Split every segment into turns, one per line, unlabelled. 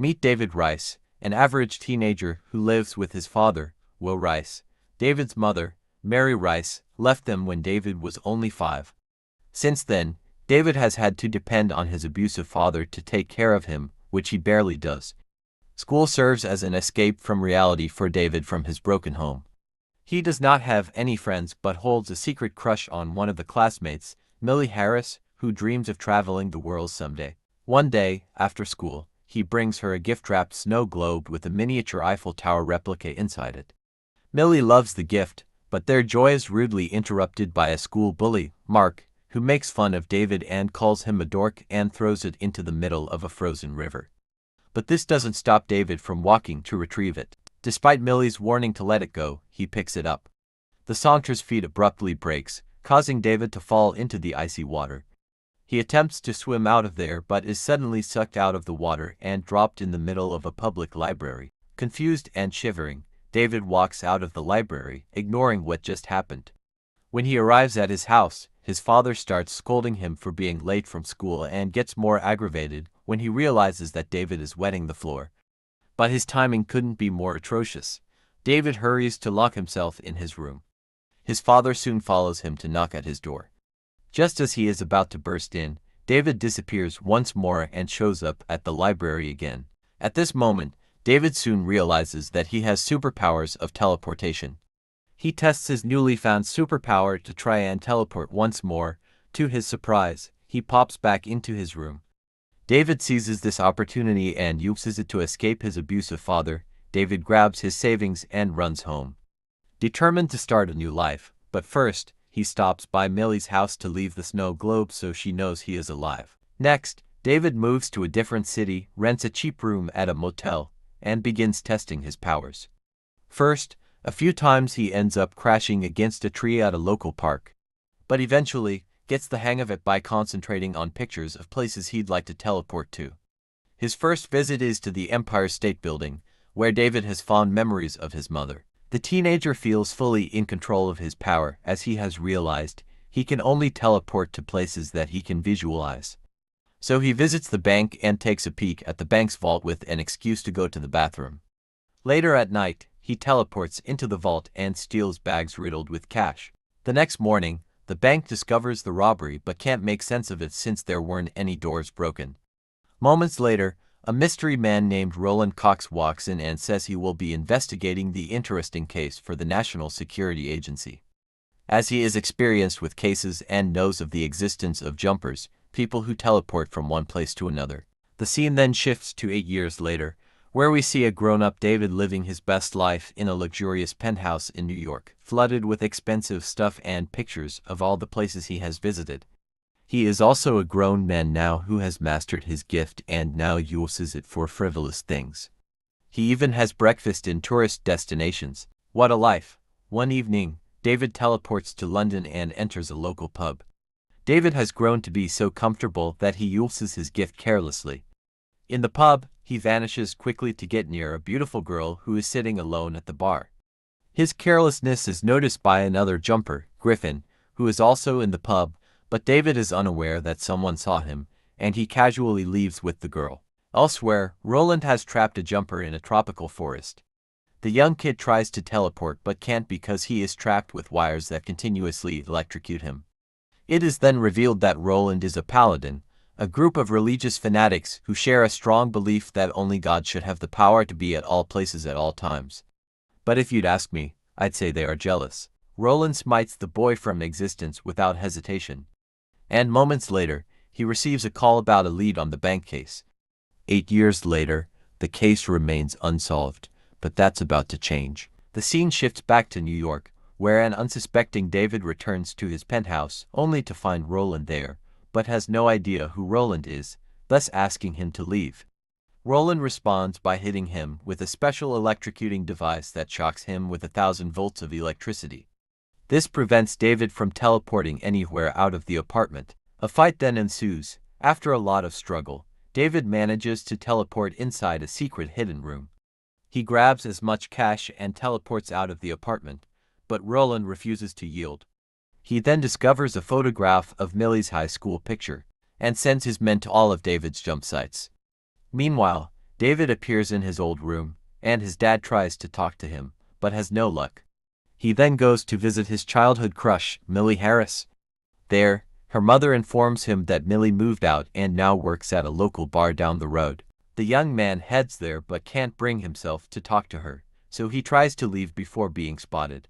Meet David Rice, an average teenager who lives with his father, Will Rice. David's mother, Mary Rice, left them when David was only 5. Since then, David has had to depend on his abusive father to take care of him, which he barely does. School serves as an escape from reality for David from his broken home. He does not have any friends but holds a secret crush on one of the classmates, Millie Harris, who dreams of traveling the world someday. One day, after school, he brings her a gift-wrapped snow globe with a miniature Eiffel Tower replica inside it. Millie loves the gift, but their joy is rudely interrupted by a school bully, Mark, who makes fun of David and calls him a dork and throws it into the middle of a frozen river. But this doesn't stop David from walking to retrieve it. Despite Millie's warning to let it go, he picks it up. The saunter's feet abruptly breaks, causing David to fall into the icy water. He attempts to swim out of there but is suddenly sucked out of the water and dropped in the middle of a public library. Confused and shivering, David walks out of the library, ignoring what just happened. When he arrives at his house, his father starts scolding him for being late from school and gets more aggravated when he realizes that David is wetting the floor. But his timing couldn't be more atrocious. David hurries to lock himself in his room. His father soon follows him to knock at his door. Just as he is about to burst in, David disappears once more and shows up at the library again. At this moment, David soon realizes that he has superpowers of teleportation. He tests his newly found superpower to try and teleport once more. To his surprise, he pops back into his room. David seizes this opportunity and uses it to escape his abusive father. David grabs his savings and runs home, determined to start a new life. But first, he stops by Millie's house to leave the snow globe so she knows he is alive. Next, David moves to a different city, rents a cheap room at a motel, and begins testing his powers. First, a few times he ends up crashing against a tree at a local park, but eventually gets the hang of it by concentrating on pictures of places he'd like to teleport to. His first visit is to the Empire State Building, where David has fond memories of his mother. The teenager feels fully in control of his power as he has realized he can only teleport to places that he can visualize. So he visits the bank and takes a peek at the bank's vault with an excuse to go to the bathroom. Later at night, he teleports into the vault and steals bags riddled with cash. The next morning, the bank discovers the robbery but can't make sense of it since there weren't any doors broken. Moments later, a mystery man named Roland Cox walks in and says he will be investigating the interesting case for the National Security Agency. As he is experienced with cases and knows of the existence of jumpers, people who teleport from one place to another. The scene then shifts to 8 years later, where we see a grown-up David living his best life in a luxurious penthouse in New York, flooded with expensive stuff and pictures of all the places he has visited. He is also a grown man now who has mastered his gift and now uses it for frivolous things. He even has breakfast in tourist destinations. What a life! One evening, David teleports to London and enters a local pub. David has grown to be so comfortable that he uses his gift carelessly. In the pub, he vanishes quickly to get near a beautiful girl who is sitting alone at the bar. His carelessness is noticed by another jumper, Griffin, who is also in the pub, but David is unaware that someone saw him, and he casually leaves with the girl. Elsewhere, Roland has trapped a jumper in a tropical forest. The young kid tries to teleport but can't because he is trapped with wires that continuously electrocute him. It is then revealed that Roland is a paladin, a group of religious fanatics who share a strong belief that only God should have the power to be at all places at all times. But if you'd ask me, I'd say they are jealous. Roland smites the boy from existence without hesitation. And moments later, he receives a call about a lead on the bank case. 8 years later, the case remains unsolved, but that's about to change. The scene shifts back to New York, where an unsuspecting David returns to his penthouse only to find Roland there, but has no idea who Roland is, thus asking him to leave. Roland responds by hitting him with a special electrocuting device that shocks him with 1,000 volts of electricity. This prevents David from teleporting anywhere out of the apartment. A fight then ensues. After a lot of struggle, David manages to teleport inside a secret hidden room. He grabs as much cash and teleports out of the apartment, but Roland refuses to yield. He then discovers a photograph of Millie's high school picture and sends his men to all of David's jump sites. Meanwhile, David appears in his old room, and his dad tries to talk to him, but has no luck. He then goes to visit his childhood crush, Millie Harris. There, her mother informs him that Millie moved out and now works at a local bar down the road. The young man heads there but can't bring himself to talk to her, so he tries to leave before being spotted.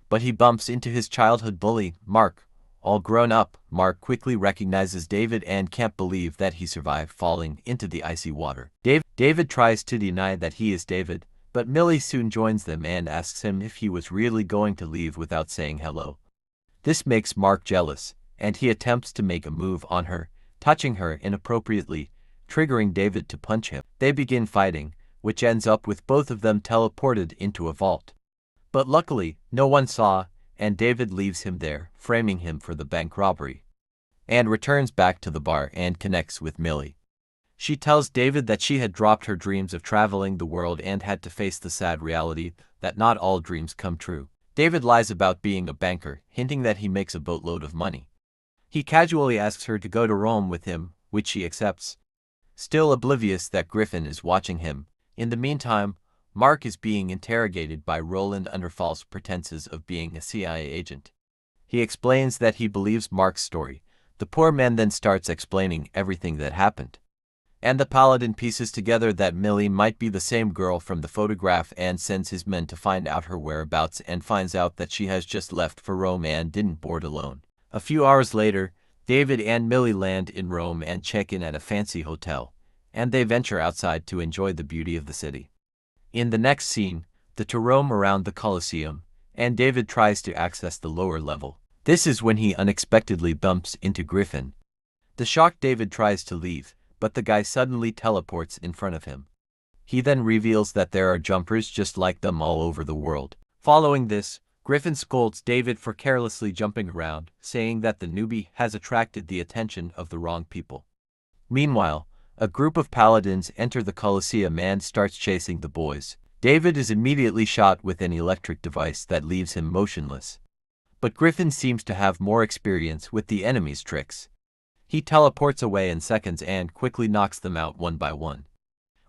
But he bumps into his childhood bully, Mark. All grown up, Mark quickly recognizes David and can't believe that he survived falling into the icy water. David tries to deny that he is David, but Millie soon joins them and asks him if he was really going to leave without saying hello. This makes Mark jealous, and he attempts to make a move on her, touching her inappropriately, triggering David to punch him. They begin fighting, which ends up with both of them teleported into a vault. But luckily, no one saw, and David leaves him there, framing him for the bank robbery, and returns back to the bar and connects with Millie. She tells David that she had dropped her dreams of traveling the world and had to face the sad reality that not all dreams come true. David lies about being a banker, hinting that he makes a boatload of money. He casually asks her to go to Rome with him, which she accepts, still oblivious that Griffin is watching him. In the meantime, Mark is being interrogated by Roland under false pretenses of being a CIA agent. He explains that he believes Mark's story. The poor man then starts explaining everything that happened. And the paladin pieces together that Millie might be the same girl from the photograph and sends his men to find out her whereabouts and finds out that she has just left for Rome and didn't board alone. A few hours later, David and Millie land in Rome and check in at a fancy hotel, and they venture outside to enjoy the beauty of the city. In the next scene, to roam around the Colosseum, and David tries to access the lower level. This is when he unexpectedly bumps into Griffin. The shocked David tries to leave, but the guy suddenly teleports in front of him. He then reveals that there are jumpers just like them all over the world. Following this, Griffin scolds David for carelessly jumping around, saying that the newbie has attracted the attention of the wrong people. Meanwhile, a group of paladins enter the Colosseum and starts chasing the boys. David is immediately shot with an electric device that leaves him motionless. But Griffin seems to have more experience with the enemy's tricks. He teleports away in seconds and quickly knocks them out one by one.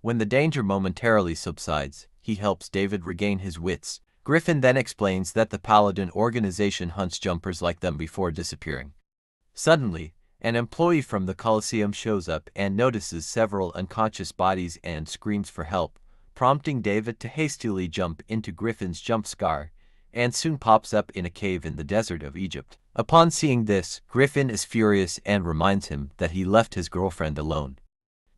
When the danger momentarily subsides, he helps David regain his wits. Griffin then explains that the Paladin organization hunts jumpers like them before disappearing. Suddenly, an employee from the Colosseum shows up and notices several unconscious bodies and screams for help, prompting David to hastily jump into Griffin's jump scare, and soon pops up in a cave in the desert of Egypt. Upon seeing this, Griffin is furious and reminds him that he left his girlfriend alone.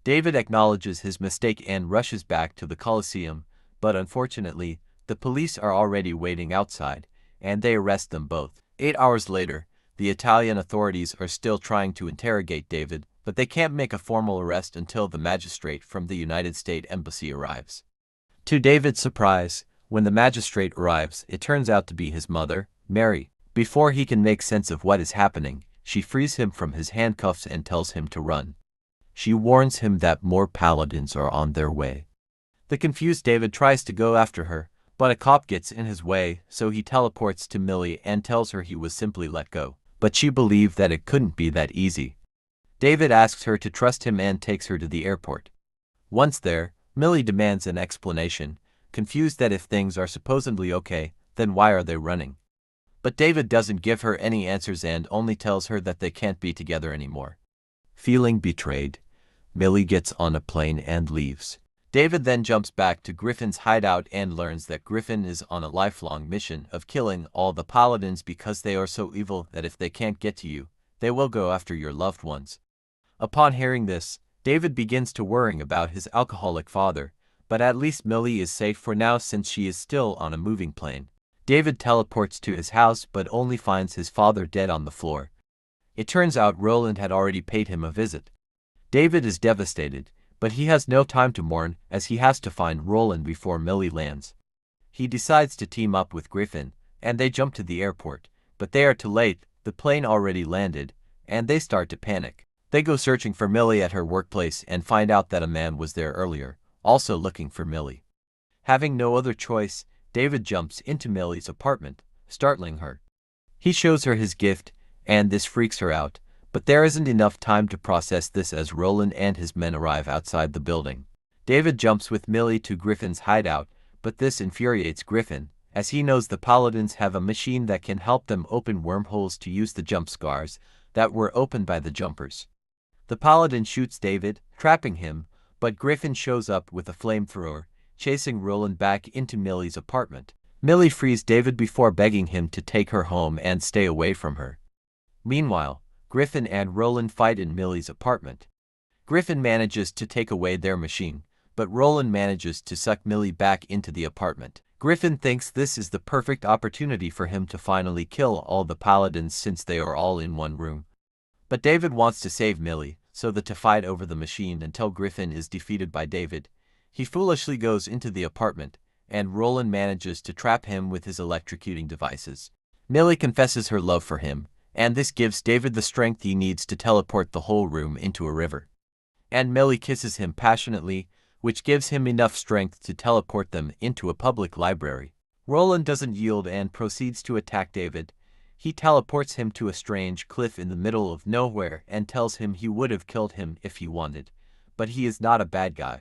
David acknowledges his mistake and rushes back to the Colosseum, but unfortunately, the police are already waiting outside, and they arrest them both. 8 hours later, the Italian authorities are still trying to interrogate David, but they can't make a formal arrest until the magistrate from the United States Embassy arrives. To David's surprise, when the magistrate arrives, it turns out to be his mother, Mary. Before he can make sense of what is happening, she frees him from his handcuffs and tells him to run. She warns him that more paladins are on their way. The confused David tries to go after her, but a cop gets in his way, so he teleports to Millie and tells her he was simply let go. But she believed that it couldn't be that easy. David asks her to trust him and takes her to the airport. Once there, Millie demands an explanation, confused that if things are supposedly okay, then why are they running? But David doesn't give her any answers and only tells her that they can't be together anymore. Feeling betrayed, Millie gets on a plane and leaves. David then jumps back to Griffin's hideout and learns that Griffin is on a lifelong mission of killing all the paladins because they are so evil that if they can't get to you, they will go after your loved ones. Upon hearing this, David begins to worry about his alcoholic father, but at least Millie is safe for now since she is still on a moving plane. David teleports to his house but only finds his father dead on the floor. It turns out Roland had already paid him a visit. David is devastated, but he has no time to mourn as he has to find Roland before Millie lands. He decides to team up with Griffin, and they jump to the airport, but they are too late, the plane already landed, and they start to panic. They go searching for Millie at her workplace and find out that a man was there earlier, also looking for Millie. Having no other choice, David jumps into Millie's apartment, startling her. He shows her his gift, and this freaks her out, but there isn't enough time to process this as Roland and his men arrive outside the building. David jumps with Millie to Griffin's hideout, but this infuriates Griffin, as he knows the Paladins have a machine that can help them open wormholes to use the jump scars that were opened by the jumpers. The Paladin shoots David, trapping him, but Griffin shows up with a flamethrower, chasing Roland back into Millie's apartment. Millie frees David before begging him to take her home and stay away from her. Meanwhile, Griffin and Roland fight in Millie's apartment. Griffin manages to take away their machine, but Roland manages to suck Millie back into the apartment. Griffin thinks this is the perfect opportunity for him to finally kill all the Paladins since they are all in one room. But David wants to save Millie, so that to fight over the machine until Griffin is defeated by David. He foolishly goes into the apartment, and Roland manages to trap him with his electrocuting devices. Millie confesses her love for him, and this gives David the strength he needs to teleport the whole room into a river. And Millie kisses him passionately, which gives him enough strength to teleport them into a public library. Roland doesn't yield and proceeds to attack David. He teleports him to a strange cliff in the middle of nowhere and tells him he would have killed him if he wanted, but he is not a bad guy.